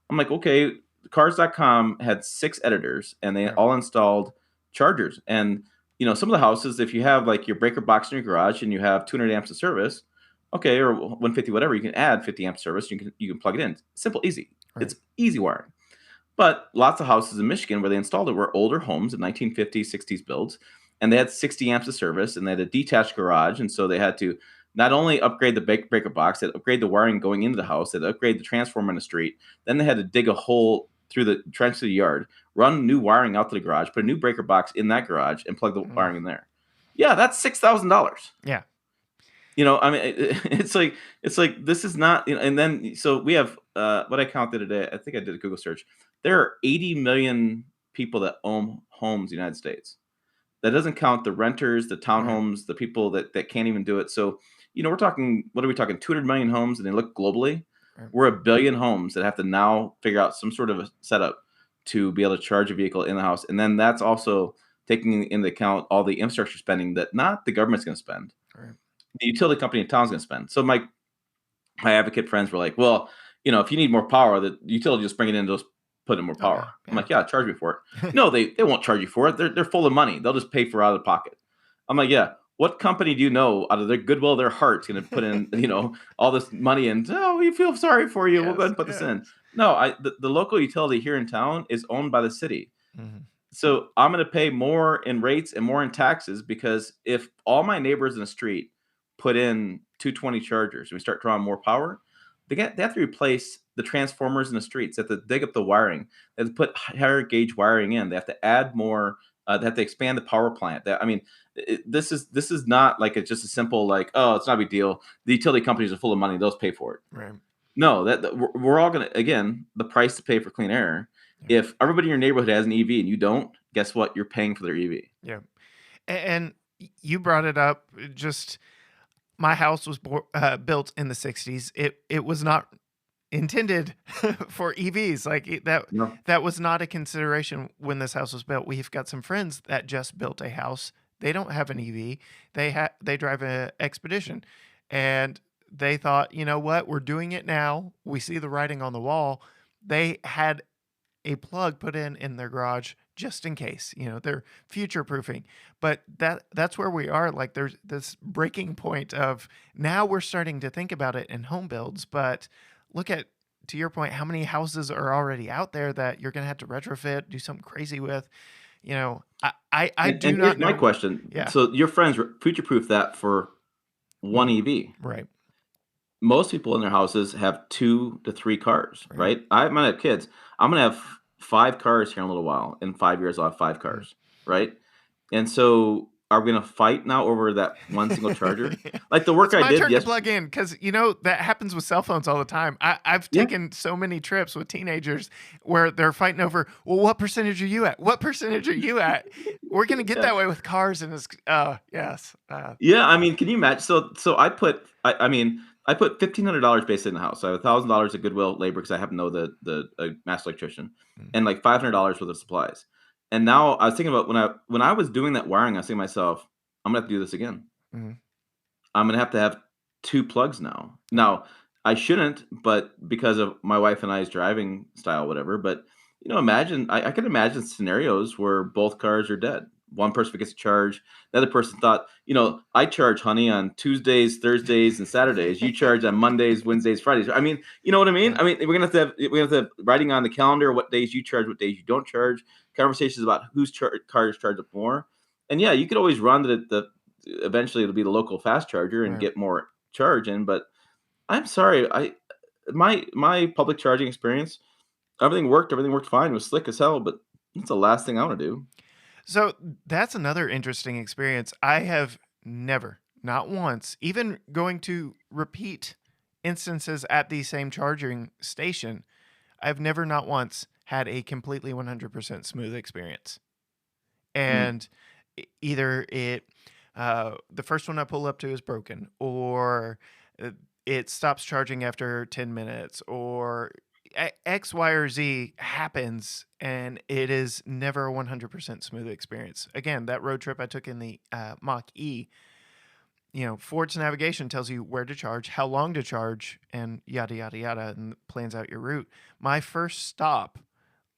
I'm like, okay, cars.com had 6 editors and they all installed chargers. And, some of the houses, if you have like your breaker box in your garage and you have 200 amps of service, okay, or 150, whatever, you can add 50 amp service. You can plug it in. Simple, easy. Right. It's easy wiring. But lots of houses in Michigan where they installed it were older homes in 1950s, 60s builds, and they had 60 amps of service and they had a detached garage. And so they had to not only upgrade the breaker box, they had to upgrade the wiring going into the house, they had to upgrade the transformer in the street. Then they had to dig a hole through the trench to the yard, run new wiring out to the garage, put a new breaker box in that garage, and plug the wiring in there. Yeah, that's $6,000. Yeah. It's like this is not, and then so we have what I counted today. I think I did a Google search. There are 80 million people that own homes in the United States. That doesn't count the renters, the townhomes, the people that can't even do it. So, we're talking, what are we talking? 200 million homes, and they look globally. We're a billion homes that have to now figure out some sort of a setup to be able to charge a vehicle in the house. And then that's also taking into account all the infrastructure spending that not the government's going to spend. Right. The utility company in town is going to spend. So my advocate friends were like, well, if you need more power, the utility just bring it in, just put in more power. I'm like, yeah, charge me for it. No, they won't charge you for it. They're full of money. They'll just pay for it out of the pocket. I'm like, yeah. What company do you know out of their goodwill, their heart's going to put in, all this money and, we feel sorry for you. We'll go ahead and put this in. No, the local utility here in town is owned by the city. Mm-hmm. So I'm going to pay more in rates and more in taxes because if all my neighbors in the street put in 220 chargers and we start drawing more power, they have to replace the transformers in the streets. They have to dig up the wiring. They have to put higher gauge wiring in. They have to add more. They have to expand the power plant. This is not like it's just a simple like, oh, it's not a big deal. The utility companies are full of money; they'll pay for it. Right? No, that we're all gonna, again, the price to pay for clean air. Yeah. If everybody in your neighborhood has an EV and you don't, guess what? You're paying for their EV. Yeah, and you brought it up. Just my house was built in the '60s. It was not intended for EVs. Like that was not a consideration when this house was built. We've got some friends that just built a house. They don't have an EV. They drive an Expedition, and they thought, you know what, we're doing it now. We see the writing on the wall. they had a plug put in their garage just in case. They're future proofing. But that's where we are. Like, there's this breaking point of now we're starting to think about it in home builds. But look at, to your point, how many houses are already out there that you're going to have to retrofit, do something crazy with. I do And not here's my know. question. Yeah. So your friends future proof that for one Mhm. EV. Right. Most people in their houses have 2 to 3 cars, Right. right? I might have kids. I'm gonna have 5 cars here in a little while. In 5 years, I'll have 5 Mhm. cars, right? And so, are we gonna fight now over that one single charger? Like, the work It's I my did turn to yesterday. plug in because that happens with cell phones all the time. I've Yeah, taken so many trips with teenagers where they're fighting over, well, what percentage are you at? What percentage are you at? We're gonna get yeah. that way with cars, and it's yes, Yeah, I mean, can you imagine? So I mean, I put $1,500 basically in the house. So I have $1,000 of goodwill labor because I happen to know the master electrician, mm, and like $500 worth of supplies. And now I was thinking about when I was doing that wiring, I was thinking to myself, I'm gonna have to do this again. mm, I'm gonna have to have 2 plugs now. Now, I shouldn't, but because of my wife and I's driving style, whatever. But imagine I can imagine scenarios where both cars are dead. One person gets a charge. The other person thought, I charge honey on Tuesdays, Thursdays, and Saturdays. You charge on Mondays, Wednesdays, Fridays. I mean, you know what I mean? yeah, I mean, we're gonna have writing on the calendar what days you charge, what days you don't charge. Conversations about whose cars charge up more. And yeah, you could always run the eventually it'll be the local fast charger and right. get more charge in. But I'm sorry, my public charging experience, everything worked fine, it was slick as hell, but it's the last thing I want to do. So that's another interesting experience. I have never, not once, even going to repeat instances at the same charging station, I've never, not once, had a completely 100% smooth experience. Mm. And either the first one I pull up to is broken, or uh, it stops charging after 10 minutes, or X, Y, or Z happens, and it is never a 100% smooth experience. Again, that road trip I took in the Mach E, Ford's navigation tells you where to charge, how long to charge, and yada, yada, yada, and plans out your route. My first stop,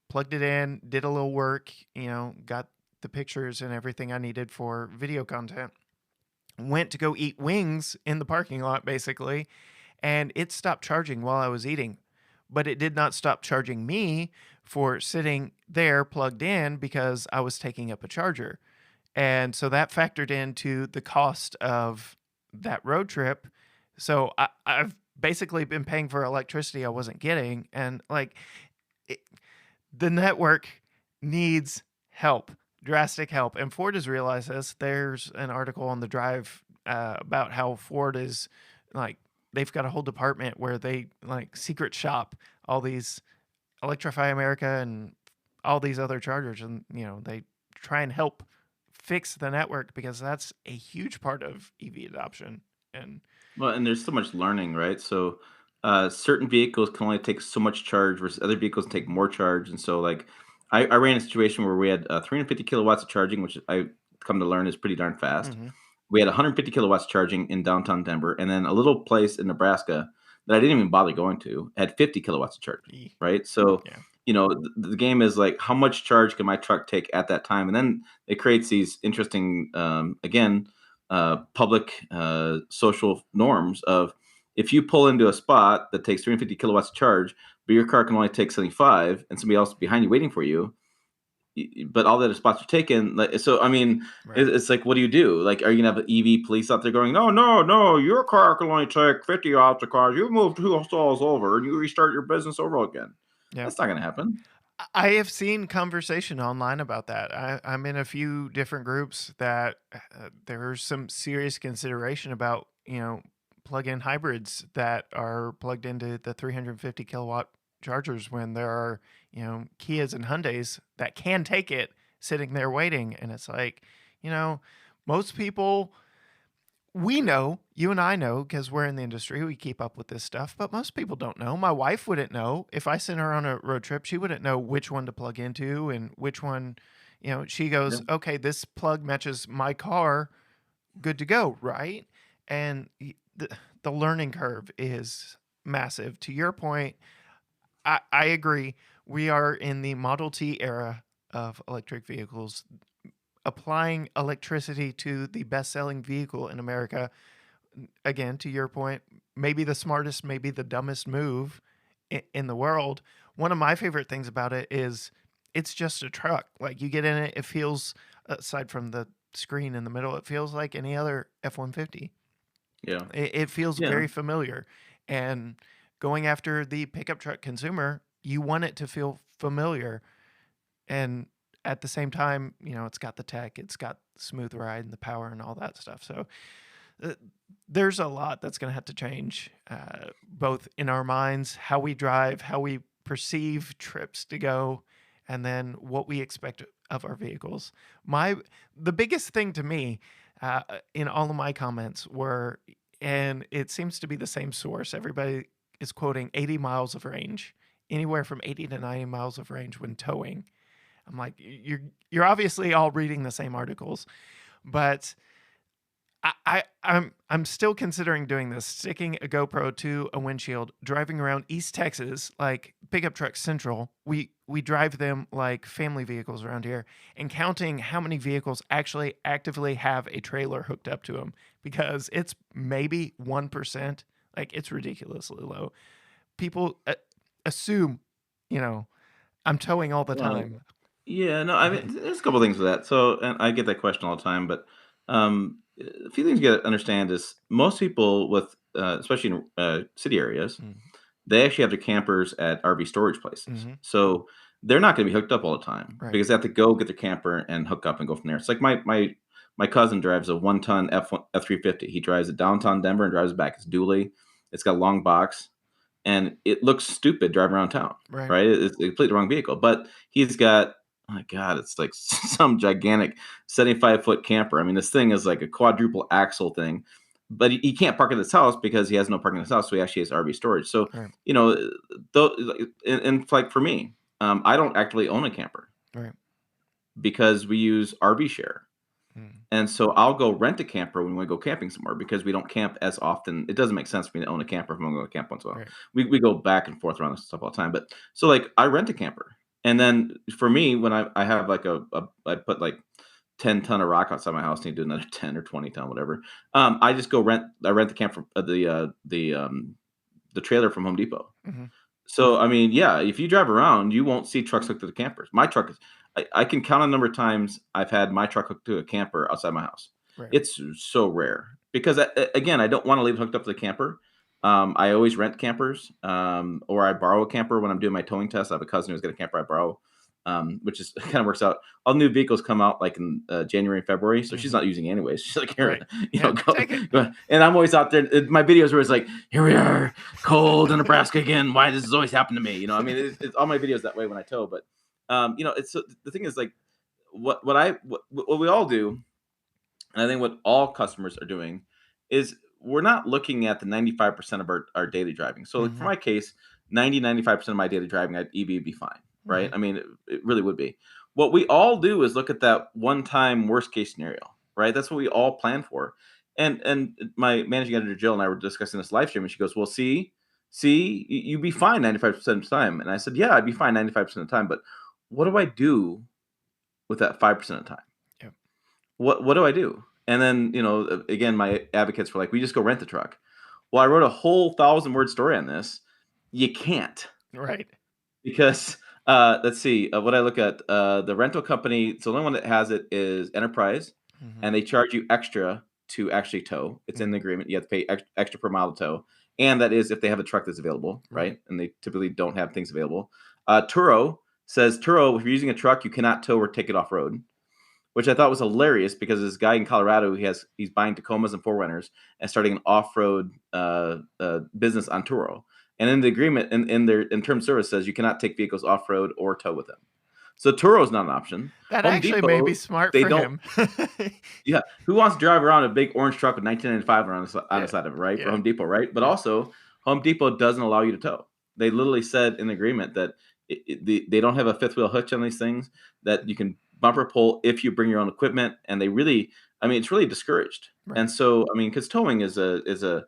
plugged it in, did a little work, got the pictures and everything I needed for video content. Went to go eat wings in the parking lot, basically, and it stopped charging while I was eating. But it did not stop charging me for sitting there plugged in because I was taking up a charger. And so that factored into the cost of that road trip. So I've basically been paying for electricity I wasn't getting. And like, it, the network needs help, drastic help. And Ford has realized this. There's an article on the Drive about how Ford is like, they've got a whole department where they like secret shop all these Electrify America and all these other chargers. And, they try and help fix the network because that's a huge part of EV adoption. And Well, and there's so much learning, right? So, certain vehicles can only take so much charge versus other vehicles take more charge. And so, like, I ran a situation where we had 350 kilowatts of charging, which I come to learn is pretty darn fast. mhm. We had 150 kilowatts charging in downtown Denver, and then a little place in Nebraska that I didn't even bother going to had 50 kilowatts of charging, right? So, Yeah. the game is like, how much charge can my truck take at that time? And then it creates these interesting, again, public social norms of if you pull into a spot that takes 350 kilowatts of charge, but your car can only take 75, and somebody else behind you waiting for you, but all the other spots are taken. Like, so, I mean, Right. it's like, what do you do? Like, are you gonna have EV police out there going, no, no, no, your car can only take 50 off the cars. You move 2 stalls over and you restart your business over again. Yeah. That's not gonna happen. I have seen conversation online about that. I'm in a few different groups that there's some serious consideration about, plug-in hybrids that are plugged into the 350 kilowatt chargers when there are, Kias and Hyundais that can take it sitting there waiting. And it's like, you know, most people, we know, you and I know, because we're in the industry, we keep up with this stuff, but most people don't know. My wife wouldn't know. If I sent her on a road trip, she wouldn't know which one to plug into and which one, she Yeah. goes, okay, this plug matches my car, good to go, right? And the learning curve is massive. To your point, I agree. We are in the Model T era of electric vehicles. Applying electricity to the best selling vehicle in America, again, to your point, maybe the smartest, maybe the dumbest move in the world. One of my favorite things about it is it's just a truck. Like you get in it, it feels, aside from the screen in the middle, it feels like any other F 150. Yeah. It feels Yeah. very familiar. And going after the pickup truck consumer, you want it to feel familiar. And at the same time, it's got the tech, it's got smooth ride and the power and all that stuff. So uh, there's a lot that's going to have to change, both in our minds, how we drive, how we perceive trips to go, and then what we expect of our vehicles. The biggest thing to me, in all of my comments were, and it seems to be the same source. Everybody is quoting 80 miles of range, anywhere from 80 to 90 miles of range when towing. I'm like, you're obviously all reading the same articles, but I'm still considering doing this, sticking a GoPro to a windshield, driving around East Texas like pickup truck central. We drive them like family vehicles around here, and counting how many vehicles actually actively have a trailer hooked up to them, because it's maybe 1%. Like it's ridiculously low. People assume, you know, I'm towing all the Well, time. yeah, no, I mean, there's a couple things with that. So, and I get that question all the time, but a few things you got to understand is most people with, especially in city areas, they actually have their campers at RV storage places. Mm-hmm. So they're not going to be hooked up all the time Right. because they have to go get their camper and hook up and go from there. It's like my cousin drives a 1-ton F-350. He drives it downtown Denver and drives it back. It's dually. It's got a long box, and it looks stupid driving around town, Right. right? It's a completely wrong vehicle, but he's got, oh my God, it's like some gigantic 75-foot camper. I mean, this thing is like a quadruple axle thing, but he can't park at his house because he has no parking in his house. So he actually has RV storage. So, Right. you know, though, and like for me, I don't actually own a camper Right. because we use RV share. Mm. And so I'll go rent a camper when we go camping somewhere because we don't camp as often. It doesn't make sense for me to own a camper if I'm going to camp once in a while. Right. We go back and forth around this stuff all the time. But so like I rent a camper. And then for me, when I have like I put like 10-ton of rock outside my house, need to do another 10 or 20-ton, whatever. I just go I rent the camper, the trailer from Home Depot. Mm-hmm. So, I mean, yeah, if you drive around, you won't see trucks hooked to the campers. My truck is, I can count on the number of times I've had my truck hooked to a camper outside my house. Right. It's so rare because, again, I don't want to leave it hooked up to the camper. I always rent campers, or I borrow a camper when I'm doing my towing test. I have a cousin who's got a camper I borrow, which is kind of works out. All new vehicles come out like in January and February, so she's not using it anyways. She's like, here, Right. go, Take it. go. And I'm always out there. My videos where it's like, here we are, cold in Nebraska again. Why does this always happen to me? I mean, it's all my videos that way when I tow. But it's the thing is like what we all do, and I think what all customers are doing is we're not looking at the 95% of our daily driving. So like for Mm-hmm. my case, 95% of my daily driving at EV would be fine, right? Mm-hmm. I mean, it really would be. What we all do is look at that one-time worst case scenario, right? That's what we all plan for. And my managing editor Jill and I were discussing this live stream, and she goes, "Well, you'd be fine 95% of the time." And I said, "Yeah, I'd be fine 95% of the time, but what do I do with that 5% of the time? Yep. What do I do?" And then, again, my advocates were like, "We just go rent the truck." Well, I wrote a whole 1,000-word story on this. You can't, Right. because let's see, what I look at, the rental company. So the only one that has it is Enterprise, Mm-hmm. and they charge you extra to actually tow. It's in the Mm-hmm. agreement. You have to pay extra per mile to tow, and that is if they have a truck that's available, Right. right? And they typically don't have things available. Turo says, if you're using a truck, you cannot tow or take it off road, which I thought was hilarious because this guy in Colorado, he's buying Tacomas and 4Runners and starting an off-road business on Turo. And in the agreement, in their term service says you cannot take vehicles off-road or tow with them. So Turo is not an option. That Home actually may be Depot, smart they for don't. him. Yeah, who wants to drive around a big orange truck with 1995 on the Yeah. side of it, right? For Yeah. Home Depot, right? But Yeah. also, Home Depot doesn't allow you to tow. They literally said in the agreement that they don't have a fifth wheel hitch on these things, that you can bumper pull if you bring your own equipment, and they really, I mean, it's really discouraged. Right. And so, I mean, because towing is a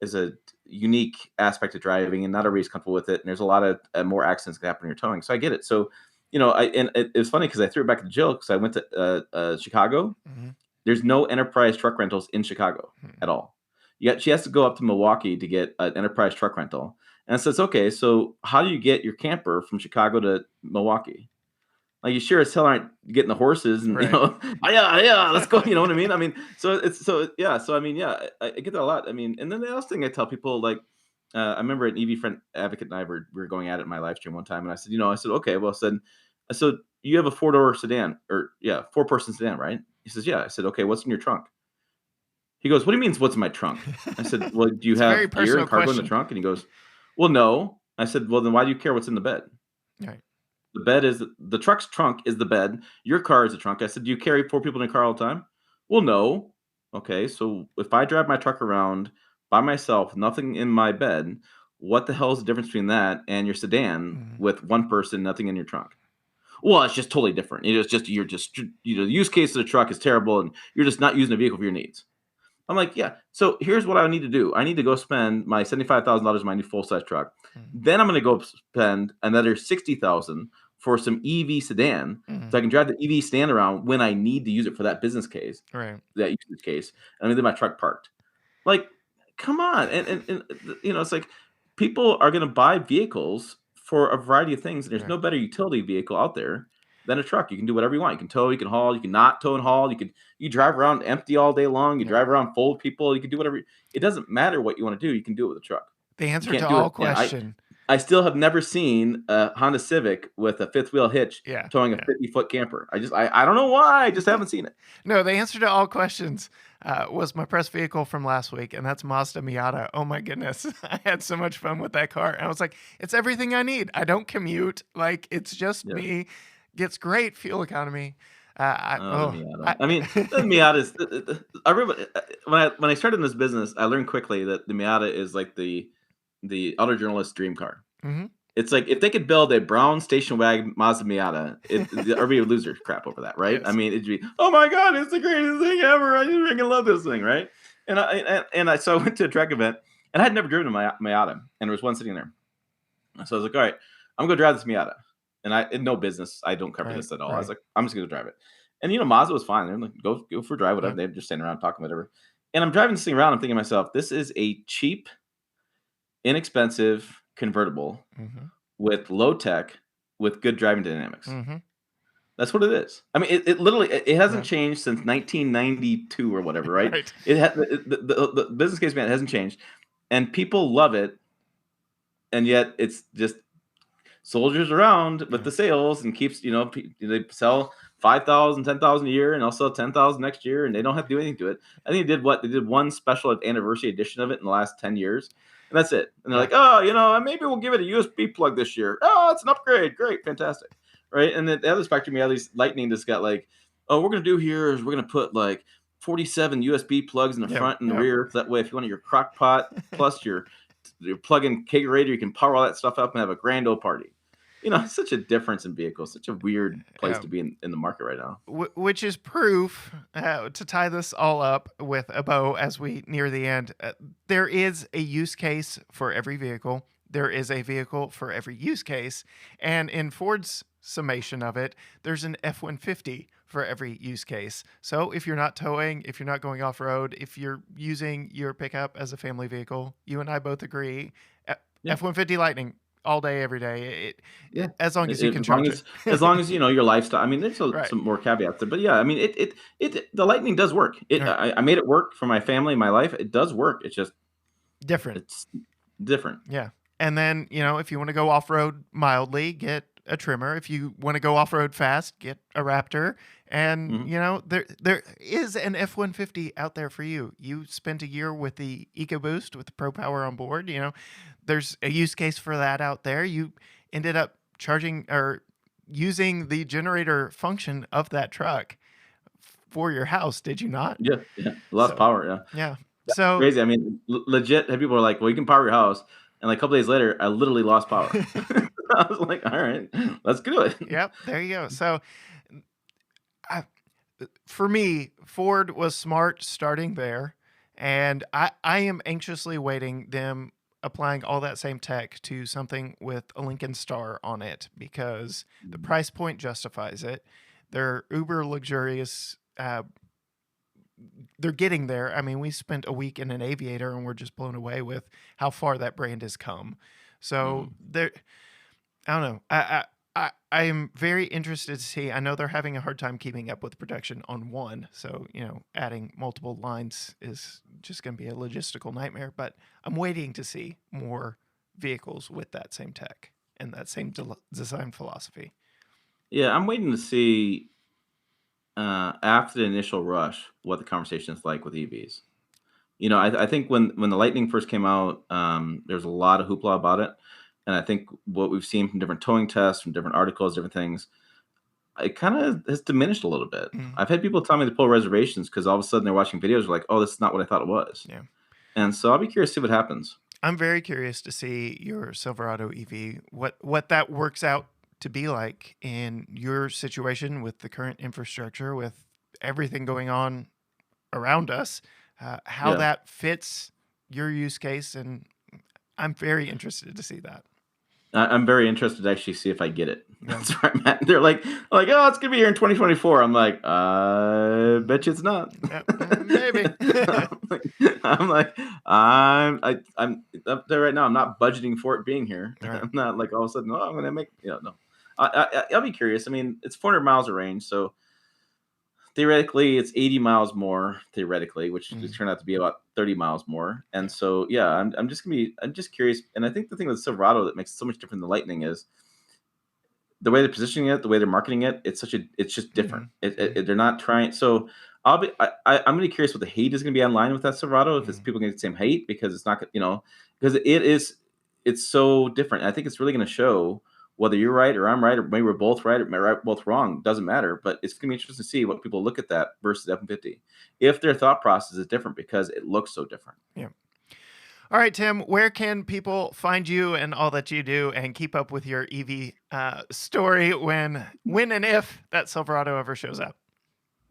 is a unique aspect of driving, and not everybody's comfortable with it. And there's a lot of more accidents that happen when you're towing. So I get it. So, it's funny because I threw it back at Jill because I went to Chicago. Mm-hmm. There's no Enterprise truck rentals in Chicago at all. Yet she has to go up to Milwaukee to get an Enterprise truck rental. And it says, okay, so how do you get your camper from Chicago to Milwaukee? Like, you sure as hell aren't getting the horses and, Right. yeah, let's go. You know what I mean? I mean, yeah. So, I mean, yeah, I get that a lot. I mean, and then the other thing I tell people, like, I remember an EV friend advocate and I we were going at it in my live stream one time. And I said, okay, well, so you have a 4-door sedan, or 4-person sedan, right? He says, yeah. I said, okay, what's in your trunk? He goes, what do you mean, what's in my trunk? I said, well, do you It's a very have gear personal and cargo in the question. trunk? And he goes, well, no. I said, well, then why do you care what's in the bed? Right. The truck's trunk is the bed. Your car is the trunk. I said, do you carry 4 people in a car all the time? Well, no. Okay, so if I drive my truck around by myself, nothing in my bed, what the hell is the difference between that and your sedan with 1 person, nothing in your trunk? Well, it's just totally different. It's just the use case of the truck is terrible, and you're just not using the vehicle for your needs. I'm like, yeah. So here's what I need to do. I need to go spend my $75,000 on my new full-size truck. Then I'm going to go spend another $60,000 for some EV sedan, so I can drive the EV sedan around when I need to use it for that business case, Right. that usage case. And I leave my truck parked. Like, come on. And it's like, people are going to buy vehicles for a variety of things. And there's no better utility vehicle out there than a truck. You can do whatever you want. You can tow, you can haul, you can not tow and haul. You drive around empty all day long. You drive around full of people. You can do whatever. It doesn't matter what you want to do. You can do it with a truck. The answer You to can't do all it. question. I still have never seen a Honda Civic with a 5th wheel hitch towing a 50-foot camper. I don't know why. I just haven't seen it. No, the answer to all questions was my press vehicle from last week, and that's Mazda Miata. Oh my goodness. I had so much fun with that car. And I was like, it's everything I need. I don't commute. Like, it's just me. Gets great fuel economy. The Miata. I mean, the Miata is everybody. When I started in this business, I learned quickly that the Miata is like the auto journalist's dream car. Mm-hmm. It's like if they could build a brown station wagon Mazda Miata, everybody would lose their crap over that, right? Yes. I mean, it'd be, oh my god, it's the greatest thing ever! I just freaking love this thing, right? So I went to a track event, and I had never driven a Miata, and there was one sitting there. So I was like, all right, I'm gonna drive this Miata, and I in no business, I don't cover this at all. I was like, I'm just gonna drive it, and Mazda was fine. They're like, go for a drive, whatever. They're just standing around talking, whatever. And I'm driving this thing around. I'm thinking to myself, this is a cheap, inexpensive convertible with low tech, with good driving dynamics. That's what it is. I mean, it literally it hasn't changed since 1992 or whatever, right? It the business case man hasn't changed, and people love it, and yet it's just soldiers around with the sales and keeps they sell 5,000, 10,000 a year, and they'll sell 10,000 next year, and they don't have to do anything to it. I think they did one special anniversary edition of it in the last 10 years. And that's it. And they're like, oh, maybe we'll give it a USB plug this year. Oh, it's an upgrade. Great. Fantastic. Right. And then the other spectrum, these Lightning just got like, oh, we're going to do here is we're going to put like 47 USB plugs in the front and the rear. So that way, if you want your crock pot plus your plug-in kegerator, you can power all that stuff up and have a grand old party. It's such a difference in vehicles, such a weird place to be in the market right now. Which is proof, to tie this all up with a bow as we near the end, there is a use case for every vehicle. There is a vehicle for every use case. And in Ford's summation of it, there's an F-150 for every use case. So if you're not towing, if you're not going off-road, if you're using your pickup as a family vehicle, you and I both agree, F-150 Lightning, all day, every day. As long as you can charge it. As long as your lifestyle. I mean, there's some more caveats there, but yeah, I mean, the Lightning does work. I made it work for my family, my life. It does work. It's just different. It's different. Yeah, and then if you want to go off road mildly, get a trimmer. If you want to go off road fast, get a Raptor. And there is an F-150 out there for you. You spent a year with the EcoBoost with the Pro Power on board. There's a use case for that out there. You ended up charging or using the generator function of that truck for your house, did you not? Yeah, a lot of power. Yeah. That's so crazy. I mean, legit. People are like, "Well, you can power your house," and like a couple days later, I literally lost power. I was like, "All right, let's do it." Yep, there you go. So, for me, Ford was smart starting there. And I am anxiously waiting them applying all that same tech to something with a Lincoln Star on it, because the price point justifies it. They're uber luxurious. They're getting there. I mean, we spent a week in an Aviator and we're just blown away with how far that brand has come. So there, I don't know. I am very interested to see. I know they're having a hard time keeping up with production on one. So, adding multiple lines is just going to be a logistical nightmare. But I'm waiting to see more vehicles with that same tech and that same design philosophy. Yeah, I'm waiting to see after the initial rush what the conversation is like with EVs. I think when the Lightning first came out, there was a lot of hoopla about it. And I think what we've seen from different towing tests, from different articles, different things, it kind of has diminished a little bit. I've had people tell me to pull reservations because all of a sudden they're watching videos like, oh, this is not what I thought it was. Yeah. And so I'll be curious to see what happens. I'm very curious to see your Silverado EV, what that works out to be like in your situation with the current infrastructure, with everything going on around us, how that fits your use case. And I'm very interested to see that. I'm very interested to actually see if I get it. That's where I'm at. They're like, oh, it's gonna be here in 2024. I'm like, I bet you it's not. Maybe. I'm up there right now. I'm not budgeting for it being here. Right. I'm not like all of a sudden, I'm gonna make. No. I'll be curious. I mean, it's 400 miles of range, so theoretically it's 80 miles more. Theoretically, which turned out to be about 30 miles more. And so, yeah, I'm just curious. And I think the thing with Silverado that makes it so much different than Lightning is the way they're positioning it, the way they're marketing it. It's just different. They're not trying. So I'm going to be curious what the hate is going to be online with that Silverado. If it's people getting the same hate because it's not, because it's so different. And I think it's really going to show whether you're right or I'm right, or maybe we're both right or maybe both wrong. Doesn't matter. But it's going to be interesting to see what people look at that versus F-150. If their thought process is different because it looks so different. Yeah. All right, Tim, where can people find you and all that you do and keep up with your EV story when and if that Silverado ever shows up?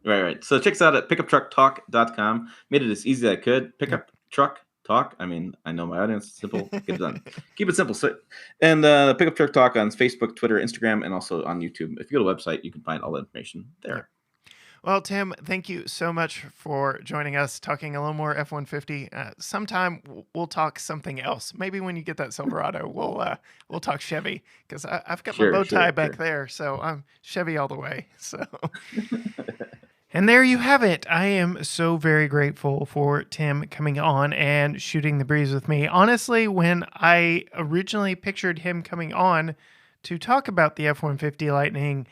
Right. So check us out at pickuptrucktalk.com. Made it as easy as I could. Pickup truck talk. I mean, I know my audience. Simple. Get it done. Keep it simple. So, and Pickup Truck Talk on Facebook, Twitter, Instagram, and also on YouTube. If you go to the website, you can find all the information there. Well, Tim, thank you so much for joining us, talking a little more F-150. Sometime we'll talk something else. Maybe when you get that Silverado, we'll talk Chevy, because I've got my bow tie back there, so I'm Chevy all the way. So, and there you have it. I am so very grateful for Tim coming on and shooting the breeze with me. Honestly, when I originally pictured him coming on to talk about the F-150 Lightning,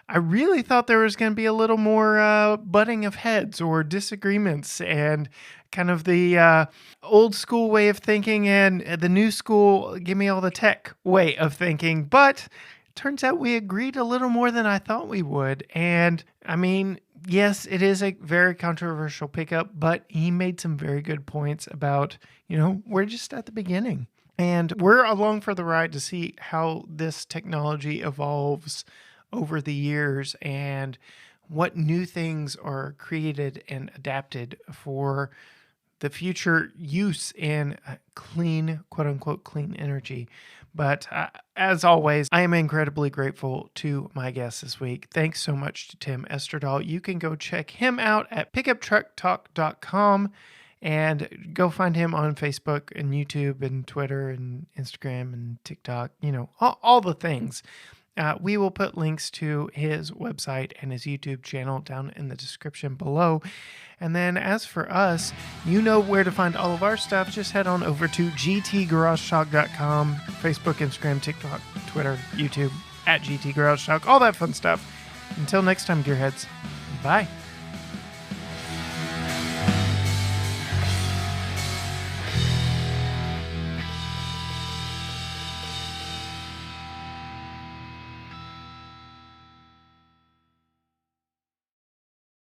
I really thought there was going to be a little more butting of heads or disagreements and kind of the old school way of thinking and the new school, give me all the tech way of thinking. But it turns out we agreed a little more than I thought we would. And I mean, yes, it is a very controversial pickup, but he made some very good points about, we're just at the beginning. And we're along for the ride to see how this technology evolves over the years and what new things are created and adapted for the future use in clean, quote unquote, clean energy. But as always, I am incredibly grateful to my guest this week. Thanks so much to Tim Esterdahl. You can go check him out at pickuptrucktalk.com and go find him on Facebook and YouTube and Twitter and Instagram and TikTok, all the things. We will put links to his website and his YouTube channel down in the description below. And then as for us, you know where to find all of our stuff. Just head on over to gtgaragetalk.com, Facebook, Instagram, TikTok, Twitter, YouTube, at GT Garage Talk, all that fun stuff. Until next time, gearheads, bye.